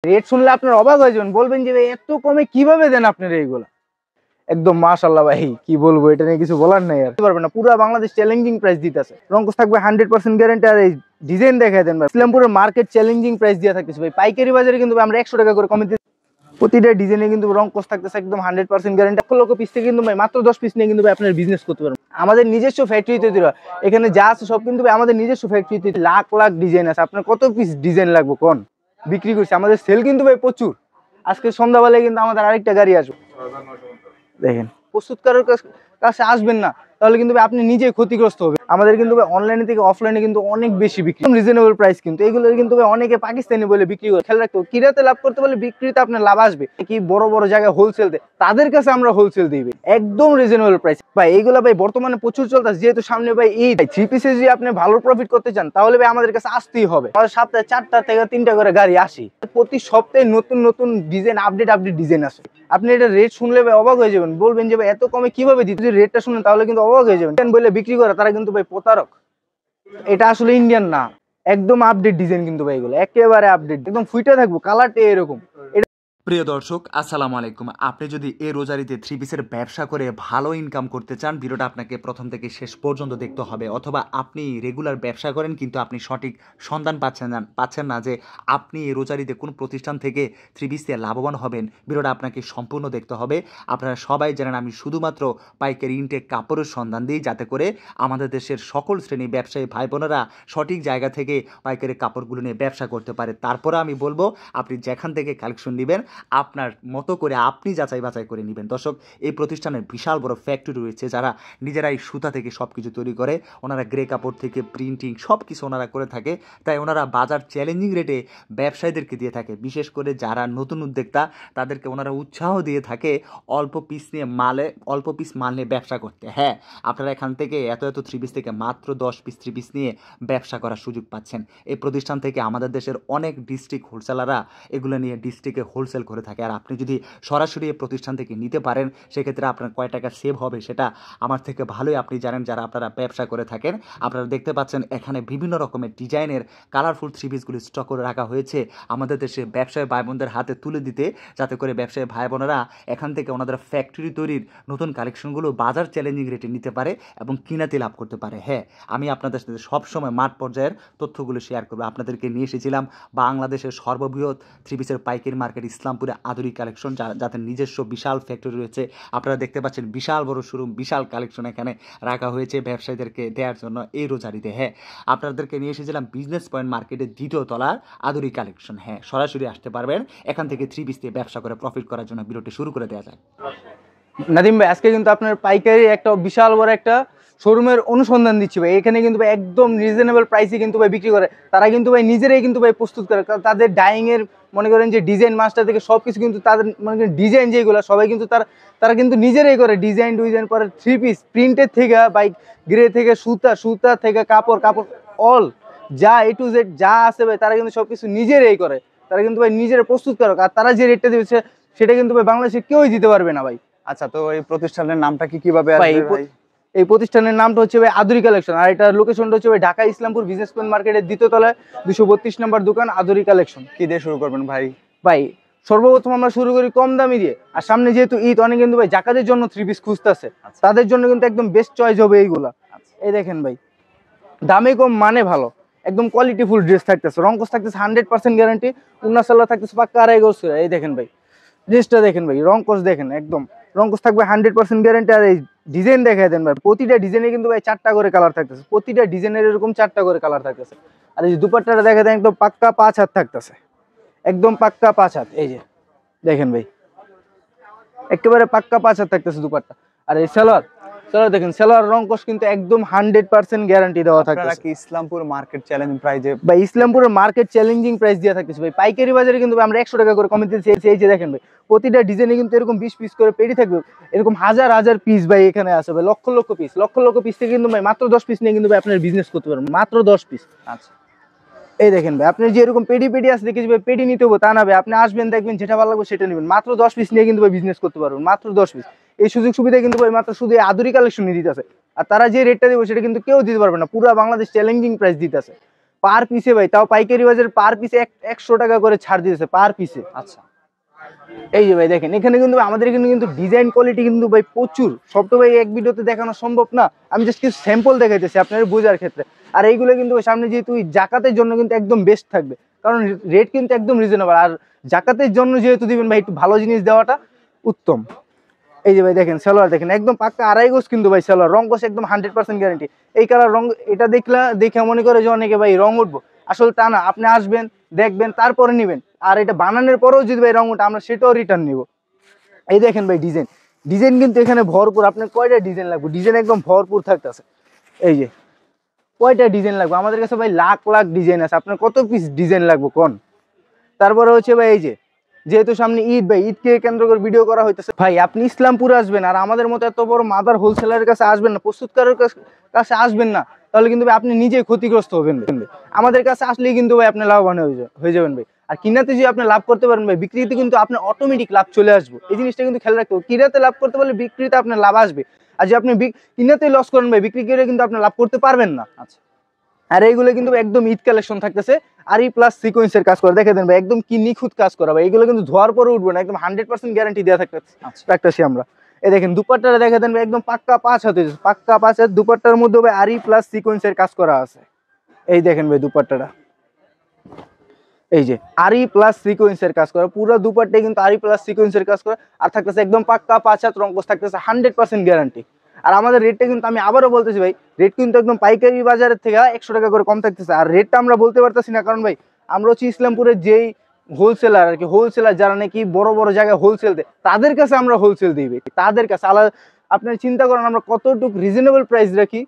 Rate শুনলে আপনার অবাক হয়ে যাবেন, বলবেন যে ভাই এত কমে কিভাবে দেন আপনারা এইগুলা। একদম মাশাআল্লাহ ভাই, কি বলবো, এটা নিয়ে কিছু বলার নাই আর পারবেন না। পুরো বাংলাদেশ চ্যালেঞ্জিং প্রাইস দিতেছে, রংকস থাকবে 100% গ্যারান্টি। আর এই ডিজাইন দেখায় দেন ভাই, ইসলামপুরের মার্কেট চ্যালেঞ্জিং প্রাইস দিয়ে থাকতেছে ভাই। পাইকারি বাজারে কিন্তু আমরা 100 টাকা করে কমে দিচ্ছি। প্রতিটা ডিজাইনে কিন্তু রংকস থাকতেছে একদম 100% গ্যারান্টি। লক্ষ পিস থেকে কিন্তু ভাই মাত্র 10 পিস নিয়ে কিন্তু ভাই আপনার বিজনেস করতে পারবেন। আমাদের নিজস্ব ফ্যাক্টরিতে তৈরি হয়, এখানে যা আছে সব কিন্তু ভাই আমাদের নিজস্ব ফ্যাক্টরিতে। লাখ লাখ ডিজাইন আছে, আপনার কত পিস ডিজাইন লাগবে কোন বিক্রি করছি। আমাদের সেল কিন্তু ভাই প্রচুর। আজকে সন্ধ্যাবেলায় কিন্তু আমাদের আরেকটা গাড়ি আসবে দেখেন। প্রস্তুতকারের কাছে আসবেন না, তাহলে কিন্তু আপনি নিজেই ক্ষতিগ্রস্ত হবে। আমাদের কিন্তু অনলাইনে থেকে অফলাইনে কিন্তু অনেক বেশি বিক্রি, রিজনেবল প্রাইস। কিন্তু এগুলো কিন্তু অনেকে পাকিস্তানি বলে বিক্রি করে। খেয়াল রাখতে হবে, কিরাতে লাভ করতে পারলে বিক্রিতে আপনার লাভ আসবে। কি বড় বড় জায়গায় হোলসেল দেয়, তাদের কাছে আমরা হোলসেল দিই একদম রিজনেবল প্রাইস ভাই। এইগুলো ভাই বর্তমানে প্রচুর চলতেছে, যেহেতু সামনে ভাই এই থ্রি পিসে যদি আপনি ভালো প্রফিট করতে চান, তাহলে ভাই আমাদের কাছে আসতেই হবে। আমাদের সপ্তাহে 4টা থেকে 3টা করে গাড়ি আসি, প্রতি সপ্তাহে নতুন নতুন ডিজাইন, আপডেট ডিজাইন আসে। আপনি এটা রেট শুনলে ভাই অবাক হয়ে যাবেন, বলবেন যে ভাই এত কমে কিভাবে দিতে। যদি রেটটা শুনেন তাহলে কিন্তু অবাক হয়ে যাবেন। বলে বিক্রি করে তারা কিন্তু ভাই প্রতারক। এটা আসলে ইন্ডিয়ান না, একদম আপডেট ডিজাইন কিন্তু ভাই। এগুলো একেবারে আপডেট, একদম ফুইটা থাকবো, কালারটা এরকম। প্রিয় দর্শক, আসসালামু আলাইকুম। আপনি যদি এই রোজারিতে থ্রি পিসের ব্যবসা করে ভালো ইনকাম করতে চান, ভিডিওটা আপনাকে প্রথম থেকে শেষ পর্যন্ত দেখতে হবে। অথবা আপনি রেগুলার ব্যবসা করেন কিন্তু আপনি সঠিক সন্ধান পাচ্ছেন না যে আপনি এই রোজারিতে কোন প্রতিষ্ঠান থেকে থ্রি পিস দিয়ে লাভবান হবেন, ভিডিওটা আপনাকে সম্পূর্ণ দেখতে হবে। আপনারা সবাই জানেন আমি শুধুমাত্র পাইকারি ইনটেক কাপড়ের সন্ধান দিই, যাতে করে আমাদের দেশের সকল শ্রেণী ব্যবসায়ী ভাই বোনেরা সঠিক জায়গা থেকে পাইকারি কাপড়গুলো নিয়ে ব্যবসা করতে পারে। তারপরে আমি বলবো আপনি যেখান থেকে কালেকশন নেবেন আপনার মতো করে আপনি যাচাই বাছাই করে নেবেন। দর্শক, এই প্রতিষ্ঠানের বিশাল বড় ফ্যাক্টরি রয়েছে, যারা নিজেরাই সুতা থেকে সব কিছু তৈরি করে। ওনারা গ্রে কাপড় থেকে প্রিন্টিং সব কিছু ওনারা করে থাকে। তাই ওনারা বাজার চ্যালেঞ্জিং রেটে ব্যবসায়ীদেরকে দিয়ে থাকে। বিশেষ করে যারা নতুন উদ্যোক্তা, তাদেরকে ওনারা উৎসাহ দিয়ে থাকে অল্প পিস মাল নিয়ে ব্যবসা করতে। হ্যাঁ, আপনারা এখান থেকে এত থ্রি পিস থেকে মাত্র 10 পিস থ্রি পিস নিয়ে ব্যবসা করার সুযোগ পাচ্ছেন। এই প্রতিষ্ঠান থেকে আমাদের দেশের অনেক ডিস্ট্রিক্ট হোলসেলাররা এগুলো নিয়ে ডিস্ট্রিক্টে হোলসেল করে থাকে। আর আপনি যদি সরাসরি এই প্রতিষ্ঠান থেকে নিতে পারেন, সেক্ষেত্রে আপনার কয় টাকা সেভ হবে সেটা আমার থেকে ভালোই আপনি জানেন, যারা আপনারা ব্যবসা করে থাকেন। আপনারা দেখতে পাচ্ছেন এখানে বিভিন্ন রকমের ডিজাইনের কালারফুল থ্রি পিসগুলি স্টক করে রাখা হয়েছে আমাদের দেশে ব্যবসায়ী ভাই বোনদের হাতে তুলে দিতে, যাতে করে ব্যবসায়ী ভাই বোনেরা এখান থেকে ওনাদের ফ্যাক্টরি তৈরির নতুন কালেকশনগুলো বাজার চ্যালেঞ্জিং রেটে নিতে পারে এবং কিনাতে লাভ করতে পারে। হ্যাঁ, আমি আপনাদের সাথে সবসময় মাঠ পর্যায়ের তথ্যগুলো শেয়ার করবো। আপনাদেরকে নিয়ে এসেছিলাম বাংলাদেশের সর্ববৃহৎ থ্রি পিসের পাইকারি মার্কেট ইসলামপুরে আদুরি কালেকশন, যাদের নিজস্ব বিশাল ফ্যাক্টরি রয়েছে। আপনারা দেখতে পাচ্ছেন বিশাল বড় শোরুম, বিশাল কালেকশন এখানে রাখা হয়েছে ব্যবসায়ীদেরকে দেওয়ার জন্য এই রোজারিতে। হ্যাঁ, আপনাদেরকে নিয়ে এসেছিলাম বিজনেস পয়েন্ট মার্কেটের 2য় তলার আদুরি কালেকশন। হ্যাঁ, সরাসরি আসতে পারবেন এখান থেকে থ্রি পিস দিয়ে ব্যবসা করে প্রফিট করার জন্য। ভিডিওটি শুরু করে দেওয়া যায়। নাদিম ভাই, আজকে কিন্তু আপনার পাইকারি একটা বিশাল বড় একটা শোরুমের অনুসন্ধান দিচ্ছি ভাই। এখানে কিন্তু ভাই একদম রিজনেবল প্রাইসে কিন্তু ভাই বিক্রি করে। তারা কিন্তু ভাই নিজেরাই কিন্তু ভাই প্রস্তুত করে। তাদের ডাইং এর মনে করেন যে ডিজাইন মাস্টার থেকে সবকিছু কিন্তু তাদের মনে করেন ডিজাইন যেগুলো সবাই কিন্তু তারা কিন্তু নিজেরাই করে। ডিজাইন করে থ্রি পিস প্রিন্টের থেকে বাই গ্রে থেকে সুতা থেকে কাপড় অল যা A to Z যা আছে ভাই, তারা কিন্তু সবকিছু নিজেরাই করে। তারা কিন্তু ভাই নিজেরা প্রস্তুত করে। আর তারা যে রেটটা দিচ্ছে সেটা কিন্তু ভাই বাংলাদেশে কেউই দিতে পারবে না ভাই। আচ্ছা, তো এই প্রতিষ্ঠানের নামটা কিভাবে আসবে ভাই? এই প্রতিষ্ঠানের নামটা হচ্ছে ভাই আদুরি কালেকশন। আর এটা লোকেশনটা হচ্ছে ভাই ঢাকা ইসলামপুর বিজনেস পয়েন্ট মার্কেটের 2য় তলায় 232 নম্বর দোকান আদুরি কালেকশন। কি দিয়ে শুরু করবেন ভাই? ভাই সর্বপ্রথম আমরা শুরু করি কম দামি দিয়ে। আর সামনে যেহেতু ঈদ, অনেক কিন্তু ভাই জাকাতের জন্য থ্রি পিস খুঁজতেছে, তাদের জন্য কিন্তু একদম বেস্ট চয়েস হবে এইগুলা। এই দেখেন ভাই, দামে কম মানে ভালো, একদম কোয়ালিটিফুল ড্রেস থাকতেছে। রংকস থাকতেছে 100% গ্যারান্টি। উন্নাসাল্লাহ থাকতেছে পাক্কা 2.5 গজ। এই দেখেন ভাই, ড্রেসটা দেখেন ভাই, রংকস দেখেন, একদম রংকস থাকবে 100% গ্যারান্টি। আর এই ডিজাইন দেখায় দেন ভাই, প্রতিটা ডিজাইনে কিন্তু ভাই 4টা করে কালার থাকতেছে। প্রতিটা ডিজাইনের এরকম 4টা করে কালার থাকতেছে। আর এই দুপাট্টাটা দেখা দেন একদম পাক্কা 5 হাত থাকতেছে, একদম পাক্কা 5 হাত। এই যে দেখেন ভাই, একেবারে পাক্কা 5 হাত থাকতেছে দুপাট্টা। আর এই সালোয়ার দেখেন, সালোয়ার রংকস কিন্তু একদম 100% গ্যারান্টি দেওয়া থাকতেছে। ইসলামপুর মার্কেট চ্যালেঞ্জ প্রাইজে ভাই ইসলামপুরের মার্কেট চ্যালেঞ্জিং প্রাইস দিয়ে থাকতেছে ভাই। পাইকারি বাজারে কিন্তু আমরা 100 টাকা করে কমে দিচ্ছি। এই যে দেখেন ভাই, প্রতিটা ডিজাইনে কিন্তু এরকম 20 পিস করে পেডি থাকবে। এরকম হাজার পিস ভাই এখানে আছে ভাই, লক্ষ পিস থেকে কিন্তু ভাই মাত্র 10 পিস নিয়ে কিন্তু ভাই আপনার বিজনেস করতে পারবেন, মাত্র 10 পিস। আচ্ছা, এই দেখেন ভাই, আপনার যে এরকম পেডি আছে দেখেছি ভাই, পেডি নিতে হবে তা না ভাই। আপনি আসবেন, দেখবেন যেটা ভালো লাগবে সেটা নেবেন। মাত্র 10 পিস নিয়ে কিন্তু ভাই বিজনেস করতে পারবেন, মাত্র 10 পিস। এই সুযোগ সুবিধা কিন্তু ভাই মাত্র শুধু আদুরি কালেকশন দিতেছে। আর তারা যে রেটটা দেবে সেটা কিন্তু কেউ দিতে পারবে না, পুরো বাংলাদেশ চ্যালেঞ্জিং প্রাইস দিতেছে। পার পিসে ভাই, তাও পাইকারি বাজারে পার পিসে 100 টাকা করে ছাড় দিতেছে পার পিসে। আচ্ছা, এই যে ভাই দেখেন, এখানে কিন্তু আমাদের এখানে কিন্তু ডিজাইন কোয়ালিটি কিন্তু ভাই প্রচুর। সব তো ভাই এক ভিডিওতে দেখানো সম্ভব না, আমি জাস্ট কিছু স্যাম্পল দেখাইতেছি আপনার বোঝার ক্ষেত্রে। আর এইগুলো কিন্তু সামনে যেহেতু জাকাতের জন্য কিন্তু একদম বেস্ট থাকবে, কারণ রেট কিন্তু একদম রিজনেবল। আর জাকাতের জন্য যেহেতু দিবেন ভাই, একটু ভালো জিনিস দেওয়াটা উত্তম। এই যে ভাই দেখেন সালোয়ার দেখেন, একদম পাক্কা 2.5 গজ কিন্তু ভাই সালোয়ার, রং কষ একদম 100% গ্যারান্টি। এই কালার রং এটা দেখে মনে করে যে অনেকে ভাই রং উঠবো, আসলে তা না। আপনি আসবেন, দেখবেন, তারপরে নিবেন। আর এটা বানানোর পরেও যদি ভাই রং উঠে, আমরা সেটাও রিটার্ন নিব। এই দেখেন ভাই ডিজাইন কিন্তু এখানে ভরপুর। আপনার কয়টা ডিজাইন লাগবে, ডিজাইন একদম ভরপুর থাকতেছে। এই যে কয়টা ডিজাইন লাগবে, আমাদের কাছে ভাই লাখ লাখ ডিজাইন আছে। আপনার কত পিস ডিজাইন লাগবে কোন? তারপরে হচ্ছে ভাই এই যে যেহেতু সামনে ঈদ ভাই, ঈদকে কেন্দ্র করে ভিডিও করা হইতেছে ভাই। আপনি ইসলামপুরে আসবেন আর আমাদের মতো এত বড় মাদার হোলসেলারের কাছে আসবেন না, প্রস্তুতকারের কাছে আসবেন না, তাহলে কিন্তু ভাই আপনি নিজেই ক্ষতিগ্রস্ত হবেন। আমাদের কাছে আসলেই কিন্তু ভাই আপনি লাভবান হয়ে যাবেন ভাই। আর কিনাতে যদি আপনি লাভ করতে পারেন ভাই, বিক্রিতে কিন্তু আপনার অটোমেটিক লাভ চলে আসবে। এই জিনিসটা কিন্তু খেয়াল রাখতে হবে, কিনাতে লাভ করতে পারলে বিক্রিতে আপনার লাভ আসবে। আর যদি আপনি কিনাতে লস করেন ভাই, বিক্রি করে কিন্তু আপনি লাভ করতে পারবেন না। আচ্ছা, আর এইগুলো কিন্তু একদম ঈদ কালেকশন থাকতেছে। আর এই প্লাস সিকোয়েন্সের কাজ করা দেখে দেন ভাই, একদম কি নিখুঁত কাজ করা ভাই। এইগুলো কিন্তু ধোয়ার পরে উঠবে না, একদম 100% গ্যারান্টি দেওয়া থাকতেছি আমরা। এই দেখেন দুপাট্টাটা দেখে দেন ভাই, একদম পাক্কা 5 হাত, পাক্কা 5 হাত দুপাট্টার মধ্যে ভাই আরি প্লাস সিকোয়েন্সের কাজ করা আছে। এই দেখেন ভাই দুপাট্টাটা, এই যে আরি প্লাস সিকোয়েন্সের কাজ করা, পুরো দুপাট্টায় কিন্তু আরি প্লাস সিকোয়েন্সের কাজ করা। আর থাকতেছে একদম পাক্কা 5 হাত রংকশ থাকতেছে, 100% গ্যারান্টি। আর আমাদের রেটটা কিন্তু আমি আবারও বলতেছি ভাই, রেট কিন্তু একদম পাইকারি বাজারের থেকে 100 টাকা করে কম থাকতেছে। আর রেটটা আমরা বলতে পারতেছি না, কারণ ভাই আমরা হচ্ছে ইসলামপুরের যেই হোলসেলার আর কি, হোলসেলার যারা নাকি বড় বড় জায়গায় হোলসেল দেয়, তাদের কাছে আমরা হোলসেল দিই ভাই, তাদের কাছে আলাদা। আপনার চিন্তা করেন আমরা কতটুকু রিজনেবল প্রাইস রাখি,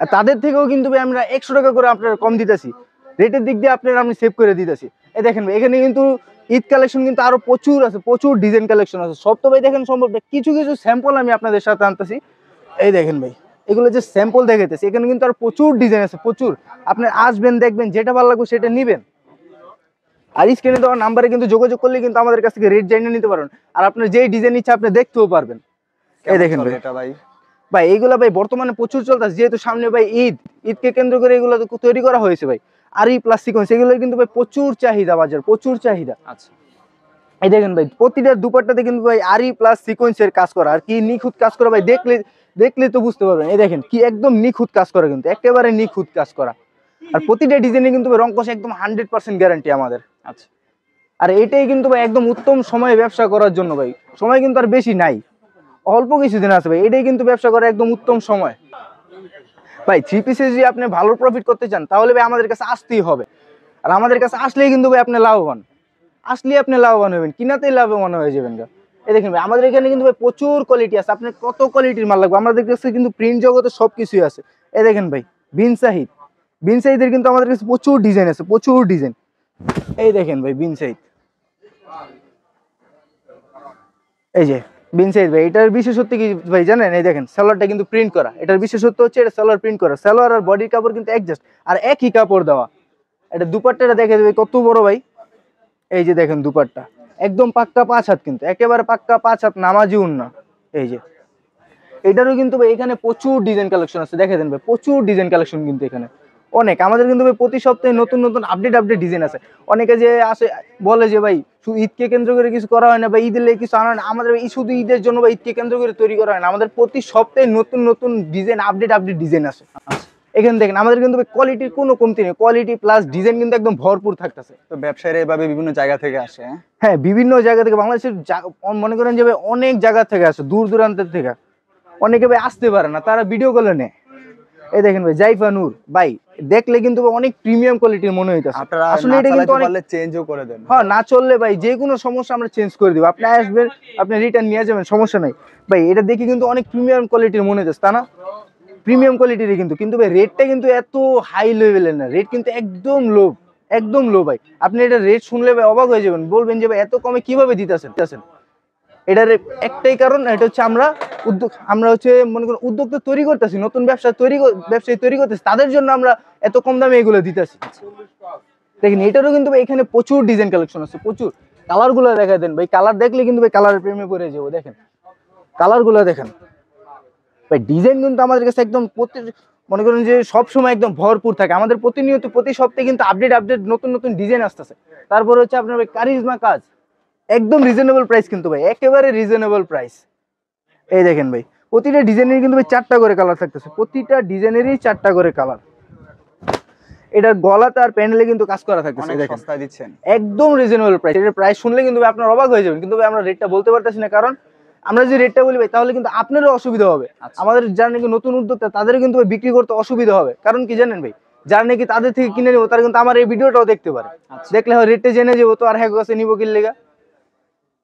আর তাদের থেকেও কিন্তু ভাই আমরা 100 টাকা করে আপনার কম দিতেছি। রেটের দিক দিয়ে আপনার আমি সেভ করে দিতেছি। এই দেখেন ভাই, এখানে কিন্তু ঈদ কালেকশন কিন্তু আরো প্রচুর আছে, প্রচুর ডিজাইন কালেকশন আছে। সব তো ভাই দেখেন সম্ভব না, কিছু কিছু স্যাম্পল আমি আপনাদের সাথে আনতেছি। এই দেখেন ভাই, এগুলো যে স্যাম্পল দেখাইতেছি, এখানে কিন্তু আর প্রচুর ডিজাইন আছে, প্রচুর। আপনি আসবেন, দেখবেন, যেটা ভালো লাগবে সেটা নিবেন। আর স্ক্রিনে দেওয়া নাম্বারে কিন্তু যোগাযোগ করলে কিন্তু আমাদের কাছ থেকে রেট জানিয়ে নিতে পারেন। আর আপনার যেই ডিজাইন ইচ্ছা আপনি দেখতেও পারবেন। এই দেখেন ভাই, এটা ভাই ভাই এইগুলো ভাই বর্তমানে প্রচুর চলতেছে, যেহেতু সামনে ভাই ঈদকে কেন্দ্র করে এগুলো তৈরি করা হয়েছে ভাই। আর এই প্লাস সিকোয়েন্স এগুলো কিন্তু ভাই প্রচুর চাহিদা, বাজার প্রচুর চাহিদা। আচ্ছা, এই দেখেন ভাই প্রতিটা দুপাট্টাতে কিন্তু ভাই আরি প্লাস সিকোয়েন্সের কাজ করা। আর কি নিখুঁত কাজ করা ভাই, দেখলে তো বুঝতে পারবেন। এই দেখেন কি একদম নিখুঁত কাজ করা, কিন্তু একেবারে নিখুঁত কাজ করা। আর প্রতিটা ডিজাইনে কিন্তু রং কষ একদম 100% গ্যারান্টি আমাদের। আচ্ছা, আর এটাই কিন্তু ভাই একদম উত্তম সময় ব্যবসা করার জন্য ভাই। সময় কিন্তু আর বেশি নাই, অল্প কিছুদিন আছে ভাই, এটাই কিন্তু ব্যবসা করার একদম উত্তম সময় ভাই। 3 পিসে যদি আপনি ভালো প্রফিট করতে চান, তাহলে ভাই আমাদের কাছে আসতেই হবে। আর আমাদের কাছে আসলেই কিন্তু ভাই আপনি লাভবান, আসলেই আপনি লাভবান হবেন, কিনাতেই লাভবান হয়ে যাবেন। এই দেখেন ভাই, আমাদের এখানে কিন্তু ভাই প্রচুর কোয়ালিটি আছে। আপনার কত কোয়ালিটির মাল লাগবে, আমাদের কাছে কিন্তু প্রিন্ট জগতে সবকিছুই আছে। এই দেখেন ভাই বিন সাহিদের কিন্তু আমাদের কাছে প্রচুর ডিজাইন আছে, প্রচুর ডিজাইন। এই দেখেন ভাই বিন সাহিদ, এই যে বিন সাইজ ভাই, এটার বিশেষত্ব কি ভাই জানেন? এই দেখেন সালোয়ারটা কিন্তু প্রিন্ট করা, এটার বিশেষত্ব হচ্ছে এটা সালোয়ার প্রিন্ট করা। সালোয়ার আর বডির কাপড় কিন্তু অ্যাডজাস্ট, আর একই কাপড় দেওয়া। এটা দুপাট্টাটা দেখে দেবে কত বড় ভাই। এই যে দেখেন দুপাট্টা একদম পাক্কা 5 হাত, কিন্তু একেবারে পাক্কা 5 হাত, নামাজি উন্না। এই যে এটারও কিন্তু ভাই এখানে প্রচুর ডিজাইন কালেকশন আছে, দেখে দেন ভাই প্রচুর ডিজাইন কালেকশন কিন্তু এখানে অনেক। আমাদের কিন্তু ভাই প্রতি সপ্তাহে নতুন নতুন আপডেট ডিজাইন আছে। অনেকে যে আসে বলে যে ভাই শুধু ঈদকে কেন্দ্র করে কিছু করা হয় না, বা ঈদের লেগে কিছু আনা হয় না। আমাদের শুধু ঈদের জন্য বা ঈদকে কেন্দ্র করে তৈরি করা হয় না, আমাদের প্রতি সপ্তাহে নতুন নতুন ডিজাইন আপডেট ডিজাইন আছে। এখানে দেখেন আমাদের কিন্তু কোয়ালিটির কোনো কমতি নেই, কোয়ালিটি প্লাস ডিজাইন কিন্তু একদম ভরপুর থাকতেছে। তো ব্যবসায়ীরা এভাবে বিভিন্ন জায়গা থেকে আসে। হ্যাঁ, বিভিন্ন জায়গা থেকে, বাংলাদেশের মনে করেন যে ভাই অনেক জায়গা থেকে আসে, দূর দূরান্তের থেকে। অনেকে ভাই আসতে পারে না, তারা ভিডিও কলে নেয়। এই দেখেন ভাই জাইফা নূর ভাই, দেখলে কিন্তু অনেক প্রিমিয়াম কোয়ালিটির মনে হইতাছে। আপনারা আসলে এটা কিন্তু অনেক চেঞ্জও করে দেন। হ্যাঁ, না চললে ভাই যে কোনো সমস্যা আমরা চেঞ্জ করে দিব। আপনি আসবেন, আপনি রিটার্ন নিয়ে যাবেন, সমস্যা নাই ভাই। এটা দেখে কিন্তু অনেক প্রিমিয়াম কোয়ালিটির মনে হইতাছে, তা না? প্রিমিয়াম কোয়ালিটির কিন্তু ভাই রেটটা কিন্তু এত হাই লেভেলের না, রেট কিন্তু একদম লো, একদম লো ভাই। আপনি এটা রেট শুনলে ভাই অবাক হয়ে যাবেন, বলবেন যে ভাই এত কমে কিভাবে দিতেছেন। এটার একটাই কারণ, এটা হচ্ছে আমরা হচ্ছে মনে করেন উদ্যোক্তা তৈরি করতেছি, নতুন ব্যবসায়ী তৈরি করতেছি, তাদের জন্য আমরা এত কম দামে এগুলো দিতেছি। দেখেন এটারও কিন্তু ভাই এখানে প্রচুর ডিজাইন কালেকশন আছে, প্রচুর। কালার গুলো দেখা দেন ভাই, কালার দেখলে কিন্তু ভাই কালারের প্রেমে পড়ে যাবো। দেখেন কালার গুলো দেখেন ভাই, ডিজাইন কিন্তু আমাদের কাছে একদম মনে করেন যে সব সময় একদম ভরপুর থাকে। আমাদের প্রতিনিয়ত প্রতি সপ্তাহে কিন্তু আপডেট নতুন নতুন ডিজাইন আসতেছে। তারপর হচ্ছে আপনার ভাই কারিজমা কাজ, একদম রিজনেবল প্রাইস কিন্তু ভাই, একেবারে রিজনেবল প্রাইস। এই দেখেন ভাই প্রতিটা ডিজাইনের কিন্তু ভাই 4টা করে কালার থাকতেছে, প্রতিটা ডিজাইনেরই 4টা করে কালার। এটার গলাতে আর প্যানেলে কিন্তু কাজ করা থাকতেছে, অনেক দেখেন সস্তায় দিচ্ছেন। একদম রিজনেবল প্রাইস। এটার প্রাইস শুনলে কিন্তু ভাই আপনার অবাক হয়ে যাবেন, কিন্তু ভাই আমরা রেটটা বলতে পারতেছি না, কারণ আমরা যদি রেটটা বলি ভাই তাহলে কিন্তু আপনারও অসুবিধা হবে। আচ্ছা। আমাদের যারা নাকি নতুন উদ্যোক্তা তাদেরও কিন্তু ভাই বিক্রি করতে অসুবিধা হবে, কারণ কি জানেন ভাই, যারা নাকি তাদের থেকে কিনে নেবো তারা কিন্তু আমার এই ভিডিওটাও দেখতে পারে, দেখলে হয় রেটটা জেনে যাবো, তো আর হ্যাঁ কাছে নিবো কি লেগা।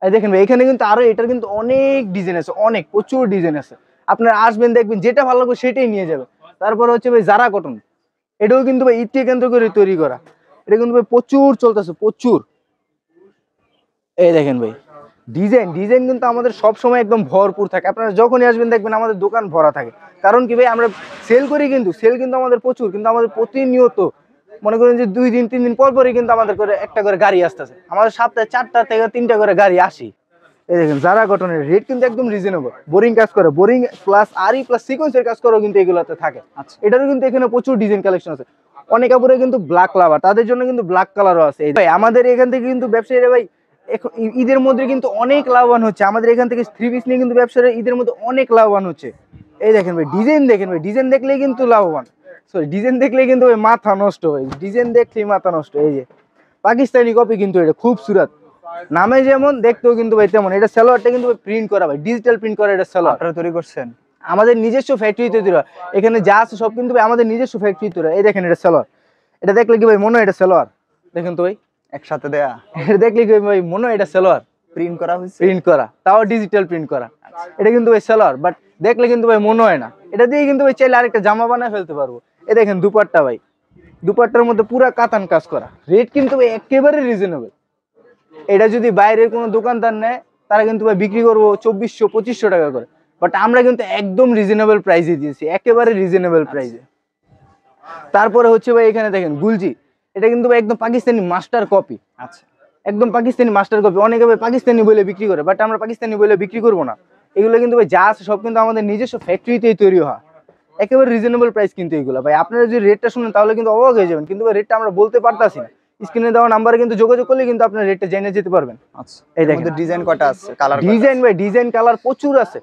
এই দেখেন ভাই এখানে কিন্তু আরো এটার কিন্তু অনেক ডিজাইন আছে, অনেক প্রচুর ডিজাইন আছে। আপনারা আসবেন দেখবেন যেটা ভালো লাগবে সেটাই নিয়ে যাবেন। তারপর হচ্ছে ভাই জারা কটন, এটাও কিন্তু ভাই ঈদকে কেন্দ্র করে তৈরি করা, এটা কিন্তু ভাই প্রচুর চলতেছে, প্রচুর। এই দেখেন ভাই ডিজাইন কিন্তু আমাদের সব সময় একদম ভরপুর থাকে। আপনারা যখনই আসবেন দেখবেন আমাদের দোকান ভরা থাকে, কারণ কি ভাই আমরা সেল করি, কিন্তু সেল কিন্তু আমাদের প্রচুর, কিন্তু আমাদের প্রতিনিয়ত মনে করেন যে 2 দিন 3 দিন পর পরই কিন্তু আমাদের করে একটা করে গাড়ি আসতেছে, আমাদের সপ্তাহে 4টা থেকে 3টা করে গাড়ি আসি। এই দেখেন জারা কটনের রেট কিন্তু একদম রিজনেবল, বোরিং কাজ করে, বোরিং প্লাস আরি প্লাস সিকোয়েন্সের কাজ করেও কিন্তু এগুলোতে থাকে। আচ্ছা। এটারও কিন্তু এখানে প্রচুর ডিজাইন কালেকশন আছে। অনেক কাপড়ে কিন্তু ব্ল্যাক লাভার, তাদের জন্য কিন্তু ব্ল্যাক কালারও আছে। এই ভাই আমাদের এখান থেকে কিন্তু ব্যবসায়ীরা ভাই ঈদের মধ্যে কিন্তু অনেক লাভবান হচ্ছে, আমাদের এখান থেকে 3 পিস নিয়ে কিন্তু ব্যবসায়ীরা ঈদের মধ্যে অনেক লাভবান হচ্ছে। এই দেখেন ভাই ডিজাইন দেখেন ভাই, ডিজাইন দেখলেই কিন্তু লাভবান, সরি ডিজাইন দেখলেই কিন্তু ভাই মাথা নষ্ট হয়, ডিজাইন দেখলেই মাথা নষ্ট। এই যে পাকিস্তানি কপি কিন্তু এটা খুব সুরাত, নামে যেমন দেখতেও কিন্তু ভাই তেমন। এটা সালোয়ারটা কিন্তু প্রিন্ট করা ভাই, ডিজিটাল প্রিন্ট করা এটা সালোয়ার। আপনারা তৈরি করছেন? আমাদের নিজস্ব ফ্যাক্টরিতে তৈরি হয়, এখানে যা আছে সব কিন্তু ভাই আমাদের নিজস্ব ফ্যাক্টরি তৈরি হয়। এই দেখেন এটা সালোয়ার, এটা দেখলে কি ভাই মনে হয় এটা সালোয়ার, দেখেন তো ভাই একসাথে দেয়া এটা দেখলে কি ভাই মনে হয় এটা সালোয়ার, প্রিন্ট করা হয়েছে, প্রিন্ট করা, তাও ডিজিটাল প্রিন্ট করা। এটা কিন্তু ভাই সালোয়ার, বাট দেখলে কিন্তু ভাই মনে হয় না। এটা দিয়ে কিন্তু ভাই চাইলে আরেকটা জামা বানায় ফেলতে পারবো। এই দেখেন দুপাট্টা ভাই, দুপাট্টার মধ্যে পুরা কাতান কাজ করা, রেট কিন্তু ভাই একেবারে রিজনেবল। এটা যদি বাইরের কোনো দোকানদার নেয় তারা কিন্তু ভাই বিক্রি করবো 2400-2500 টাকা করে, বাট আমরা কিন্তু একদম রিজনেবল প্রাইসে দিয়েছি, একেবারে রিজনেবল প্রাইসে। তারপরে হচ্ছে ভাই এখানে দেখেন গুলজি, এটা কিন্তু ভাই একদম পাকিস্তানি মাস্টার কপি। আচ্ছা। একদম পাকিস্তানি মাস্টার কপি, অনেকে ভাই পাকিস্তানি বলে বিক্রি করে, বাট আমরা পাকিস্তানি বলে বিক্রি করবো না। এগুলো কিন্তু ভাই যা আছে সব কিন্তু আমাদের নিজস্ব ফ্যাক্টরিতেই তৈরি হয়, একেবারে রিজনেবল প্রাইস কিন্তু এগুলো ভাই। আপনারা যদি রেটটা শুনেন তাহলে কিন্তু অবাক হয়ে যাবেন, কিন্তু ভাই রেটটা আমরা বলতে পারতাছি না। স্ক্রিনে দেওয়া নাম্বারে কিন্তু যোগাযোগ করলে কিন্তু আপনার রেটটা জেনে যেতে পারবেন। আচ্ছা। এই এর দেখেন মধ্যে ডিজাইন কয়টা আছে, কালার ডিজাইন ভাই, ডিজাইন কালার প্রচুর আছে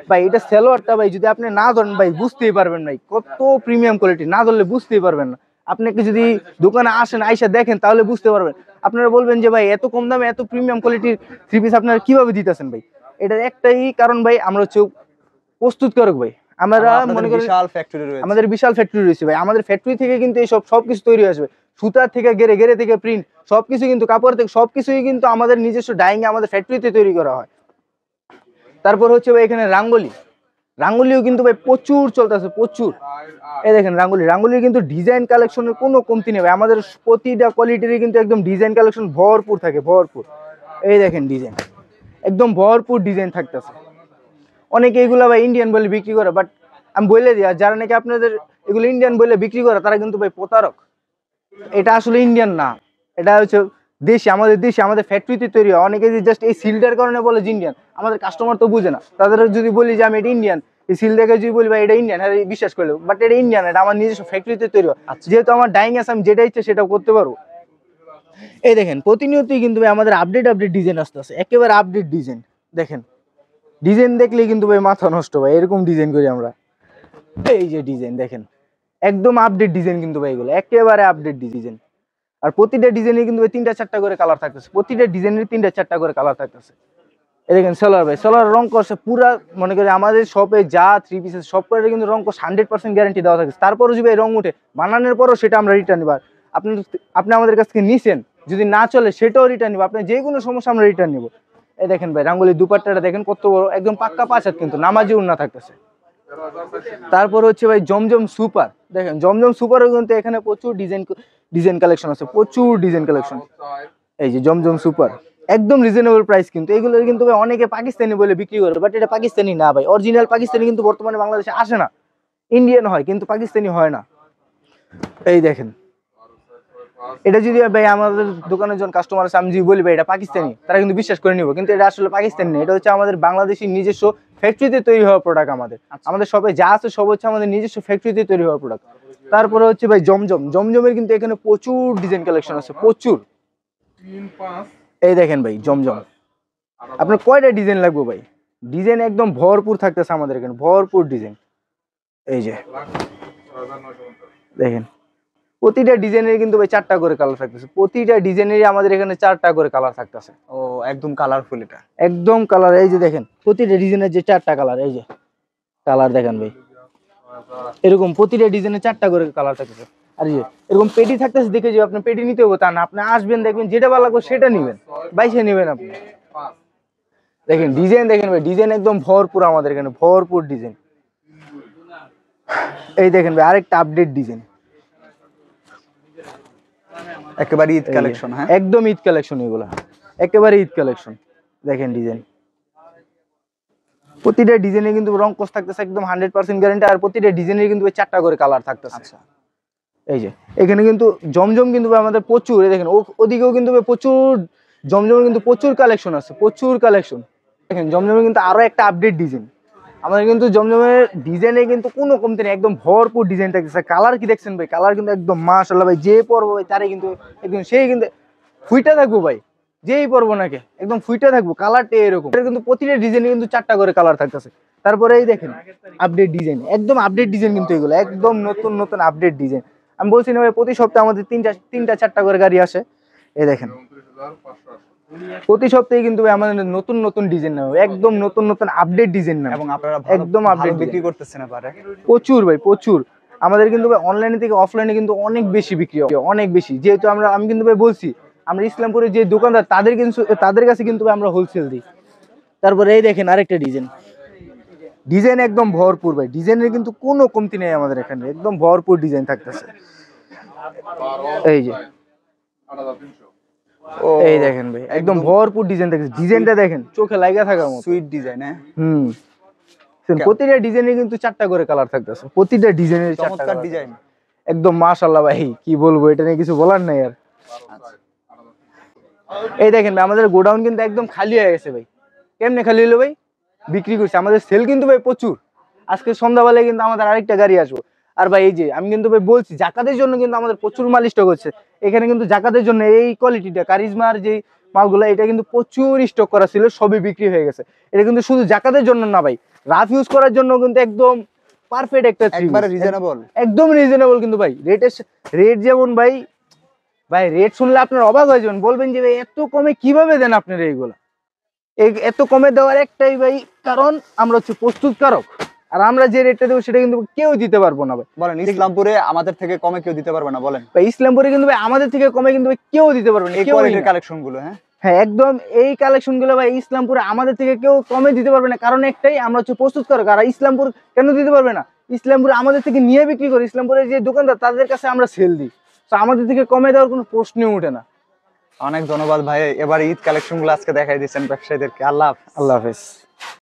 ভাই। এটা সালোয়ারটা ভাই যদি আপনি না ধরেন ভাই বুঝতেই পারবেন ভাই কত প্রিমিয়াম কোয়ালিটি, না ধরলে বুঝতেই পারবেন না। আপনাকে যদি দোকানে আসেন আইসা দেখেন তাহলে বুঝতে পারবেন। আপনারা বলবেন যে ভাই এত কম দামে এত প্রিমিয়াম কোয়ালিটির 3 পিস আপনারা কিভাবে দিতেছেন ভাই? এটার একটাই কারণ ভাই, আমরা হচ্ছে প্রস্তুতকারক ভাই। আমরা মনে করি বিশাল ফ্যাক্টরি রয়েছে, আমাদের বিশাল ফ্যাক্টরি রয়েছে ভাই, আমাদের ফ্যাক্টরি থেকে কিন্তু এই সবকিছু তৈরি আসবে, সুতা থেকে গেরে, গেরে থেকে প্রিন্ট, সবকিছু কিন্তু কাপড় থেকে সবকিছুই কিন্তু আমাদের নিজস্ব ডাইং এ আমাদের ফ্যাক্টরিতে তৈরি করা হয়। তারপর হচ্ছে ভাই এখানে রাঙ্গলি, রাঙ্গুলিও কিন্তু ভাই প্রচুর চলতেছে, প্রচুর। এই দেখেন রাঙ্গুলির কিন্তু ডিজাইন কালেকশনের কোনো কমতি নেই ভাই, আমাদের প্রতিটা কোয়ালিটির কিন্তু একদম ডিজাইন কালেকশন ভরপুর থাকে, ভরপুর। এই দেখেন ডিজাইন একদম ভরপুর ডিজাইন থাকতেছে। অনেকে এগুলো ভাই ইন্ডিয়ান বলে বিক্রি করে, বাট আমি বলে দিই আর যারা নাকি আপনাদের এগুলো ইন্ডিয়ান বলে বিক্রি করে তারা কিন্তু ভাই প্রতারক। এটা আসলে ইন্ডিয়ান না, এটা হচ্ছে দেশে, আমাদের দেশে আমাদের ফ্যাক্টরিতে তৈরি হয়। অনেকে জাস্ট এই সিলটার কারণে বলে যে ইন্ডিয়ান, আমাদের কাস্টমার তো বুঝে না। তাদের যদি বলি যে আমি এটা ইন্ডিয়ান, এই সিল দেখে যদি বলি ভাই এটা ইন্ডিয়ান, হ্যাঁ বিশ্বাস করলে, বাট এটা ইন্ডিয়ান, এটা আমার নিজস্ব ফ্যাক্টরিতে তৈরি হয়। যেহেতু আমার ডাইং আছে আমি যেটা ইচ্ছে সেটা করতে পারবো। এই দেখেন প্রতিনিয়তই কিন্তু ভাই আমাদের আপডেট ডিজাইন আসতেছে, একেবারে আপডেট ডিজাইন। দেখেন ডিজাইন দেখলে কিন্তু ভাই মাথা নষ্ট ভাই, এরকম ডিজাইন করি আমরা। এই যে ডিজাইন দেখেন একদম আপডেট ডিজাইন কিন্তু ভাই, এগুলো একেবারে আপডেট ডিজাইন। আর প্রতিটা ডিজাইনে কিন্তু 3টা 4টা করে কালার থাকতেছে, প্রতিটা ডিজাইনের 3টা 4টা করে কালার থাকতেছে। এই দেখেন সালোয়ার ভাই, সালোয়ার রং করছে পুরা, মনে করি আমাদের শপে যা 3 পিসেস সব করে কিন্তু রং করছে 100% গ্যারান্টি দেওয়া থাকে। তারপরও যদি রং উঠে বানানোর পরও সেটা আমরা রিটার্ন নিব। আপনি আমাদের কাছ থেকে নিছেন, যদি না চলে সেটাও রিটার্ন নিব, আপনার যে কোনো সমস্যা আমরা রিটার্ন নিব। এই দেখেন ভাই রাঙ্গুলির দুপাট্টাটা দেখেন কত বড়, একদম পাক্কা 5 হাত কিন্তু নামাজি উন্না থাকতেছে। তারপর হচ্ছে ভাই জমজম সুপার, দেখেন জমজম সুপারও কিন্তু এখানে প্রচুর ডিজাইন কালেকশন আছে, প্রচুর ডিজাইন কালেকশন। এই যে জমজম সুপার একদম রিজনেবল প্রাইস, কিন্তু এগুলো কিন্তু ভাই অনেকে পাকিস্তানি বলে বিক্রি করে, বাট এটা পাকিস্তানি না ভাই, অরিজিনাল পাকিস্তানি কিন্তু বর্তমানে বাংলাদেশে আসে না, ইন্ডিয়ান হয় কিন্তু পাকিস্তানি হয় না। এই দেখেন এটা যদি ভাই আমাদের দোকানের জন কাস্টমার আছে আমি যদি বলি ভাই এটা পাকিস্তানি, তারা কিন্তু বিশ্বাস করে নিব, কিন্তু এটা আসলে পাকিস্তানি না, এটা হচ্ছে আমাদের বাংলাদেশি নিজস্ব ফ্যাক্টরিতে তৈরি হওয়া প্রোডাক্ট আমাদের। আমাদের সবাই যা আছে সব হচ্ছে আমাদের নিজস্ব ফ্যাক্টরিতে তৈরি হওয়া প্রোডাক্ট। তারপরে হচ্ছে ভাই জমজমের কিন্তু এখানে প্রচুর ডিজাইন কালেকশন আছে, প্রচুর। এই দেখেন ভাই জমজম, আপনার কয়টা ডিজাইন লাগবে ভাই? ডিজাইন একদম ভরপুর থাকতেছে আমাদের এখানে, ভরপুর ডিজাইন। এই যে দেখেন প্রতিটা ডিজাইনের কিন্তু ভাই 4টা করে কালার থাকতেছে, প্রতিটা ডিজাইনেরই আমাদের এখানে 4টা করে কালার থাকতেছে। ও একদম কালারফুল, এটা একদম কালার। এই যে দেখেন প্রতিটা ডিজাইনের যে 4টা কালার, এই যে কালার দেখেন ভাই, এরকম প্রতিটা ডিজাইনে 4টা করে কালার থাকতেছে। আর এই যে এরকম পেটি থাকতেছে, দেখে যে আপনি পেটি নিতে হবে তা না, আপনি আসবেন দেখবেন যেটা ভালো লাগবে সেটা নিবেন, বাইসে নিবেন আপনি। দেখেন ডিজাইন, দেখেন ভাই ডিজাইন একদম ভরপুর আমাদের এখানে, ভরপুর ডিজাইন। এই দেখেন ভাই আরেকটা আপডেট ডিজাইন, একেবারে ঈদ কালেকশন। হ্যাঁ একদম ঈদ কালেকশন, এগুলা একেবারে ঈদ কালেকশন। দেখেন ডিজাইন, প্রতিটা ডিজাইনে কিন্তু রং কোর্স থাকতেছে একদম 100% গ্যারান্টি। আর প্রতিটা ডিজাইনের কিন্তু 4টা করে কালার থাকতেছে। আচ্ছা, এই যে এখানে কিন্তু জমজম কিন্তু আমাদের প্রচুর, এই দেখেন ওদিকেও কিন্তু প্রচুর জমজমের কিন্তু প্রচুর কালেকশন আছে, প্রচুর কালেকশন। দেখেন জমজমের কিন্তু আরো একটা আপডেট ডিজাইন, আমাদের কিন্তু জমজমের ডিজাইনে কিন্তু কোনো কমতি নেই, একদম ভরপুর ডিজাইন থাকতেছে। কালার কি দেখছেন ভাই, কালার কিন্তু একদম মাশাআল্লাহ ভাই, যে পরবো ভাই তারে কিন্তু একদম সেই কিন্তু ফুইটা থাকবো ভাই, যেই পরবো নাকি একদম ফুইটা থাকবো, কালারটা এরকম। এটা কিন্তু প্রতিটা ডিজাইনে কিন্তু 4টা করে কালার থাকতেছে। তারপরে এই দেখেন আপডেট ডিজাইন, একদম আপডেট ডিজাইন কিন্তু এগুলো একদম নতুন নতুন আপডেট ডিজাইন। আমি বলছি না ভাই, প্রতি সপ্তাহে আমাদের 3টা 4টা করে গাড়ি আসে। এই দেখেন প্রতি সপ্তাহে কিন্তু ভাই আমাদের নতুন নতুন ডিজাইন নেবে, একদম নতুন নতুন আপডেট ডিজাইন নেবে। এবং আপনারা একদম আপডেট বিক্রি করতেছেন এবারে প্রচুর ভাই, প্রচুর। আমাদের কিন্তু ভাই অনলাইনে থেকে অফলাইনে কিন্তু অনেক বেশি বিক্রি হয়, অনেক বেশি। যেহেতু আমি কিন্তু ভাই বলছি, আমরা ইসলামপুরে যে দোকানদার তাদের কাছে কিন্তু ভাই আমরা হোলসেল দিই। তারপরে এই দেখেন আরেকটা ডিজাইন, ডিজাইন একদম ভরপুর ভাই, ডিজাইনের কিন্তু কোনো কমতি নেই আমাদের এখানে, একদম ভরপুর ডিজাইন থাকতেছে। এই যে এই দেখেন ভাই একদম ভরপুর ডিজাইন থাকতেছে, ডিজাইনটা দেখেন চোখে লাগা থাকার মতো সুইট ডিজাইন। প্রতিটা ডিজাইনে কিন্তু 4টা করে কালার থাকতেছে, প্রতিটা ডিজাইনের 4টা চমৎকার ডিজাইন, একদম মাশাআল্লাহ ভাই, কি বলবো, এটা নিয়ে কিছু বলার নাই আর। এই দেখেন ভাই আমাদের গোডাউন কিন্তু একদম খালি হয়ে গেছে ভাই। কেমনে খালি হলো ভাই? বিক্রি করছে, আমাদের সেল কিন্তু ভাই প্রচুর। আজকে সন্ধ্যাবেলায় কিন্তু আমাদের আরেকটা গাড়ি আসবো। আর ভাই এই যে আমি কিন্তু ভাই বলছি, জাকাতের জন্য কিন্তু আমাদের প্রচুর মাল স্টক হচ্ছে এখানে। কিন্তু জাকাতের জন্য এই কোয়ালিটিটা কারিজমার যে মালগুলো, এটা কিন্তু প্রচুর স্টক করা ছিল, সবই বিক্রি হয়ে গেছে। এটা কিন্তু শুধু জাকাতের জন্য না ভাই, রাফ ইউজ করার জন্য কিন্তু একদম পারফেক্ট একটা একবারে রিজনেবল, একদম রিজনেবল। কিন্তু ভাই রেট যেমন ভাই রেট শুনলে আপনার অবাক হয়ে যাবেন, বলবেন যে ভাই এত কমে কিভাবে দেন আপনারা এইগুলা। এত কমে দেওয়ার একটাই ভাই কারণ, আমরা হচ্ছে প্রস্তুতকারক। আর আমরা যে রেটটা দেবো সেটা কিন্তু কেউ দিতে পারবো না ভাই। বলেন ইসলামপুরে আমাদের থেকে কমে কেউ দিতে পারবে না? বলেন ভাই ইসলামপুরে কিন্তু ভাই আমাদের থেকে কমে কিন্তু ভাই কেউ দিতে পারবে না, এই কোয়ালিটির কালেকশন গুলো। হ্যাঁ একদম এই কালেকশন গুলো ভাই ইসলামপুরে আমাদের থেকে কেউ কমে দিতে পারবে না, কারণ একটাই, আমরা হচ্ছে প্রস্তুতকারক। আর ইসলামপুর কেন দিতে পারবে না? ইসলামপুরে আমাদের থেকে নিয়ে বিক্রি করে, ইসলামপুরের যে দোকানদার তাদের কাছে আমরা সেল দিই, তো আমাদের থেকে কমে দেওয়ার কোনো প্রশ্নই ওঠে না। অনেক ধন্যবাদ ভাই, এবার ঈদ কালেকশন গুলো আজকে দেখাই দিচ্ছেন ব্যবসায়ীদেরকে। আল্লাহ হাফেজ। আল্লাহ হাফেজ।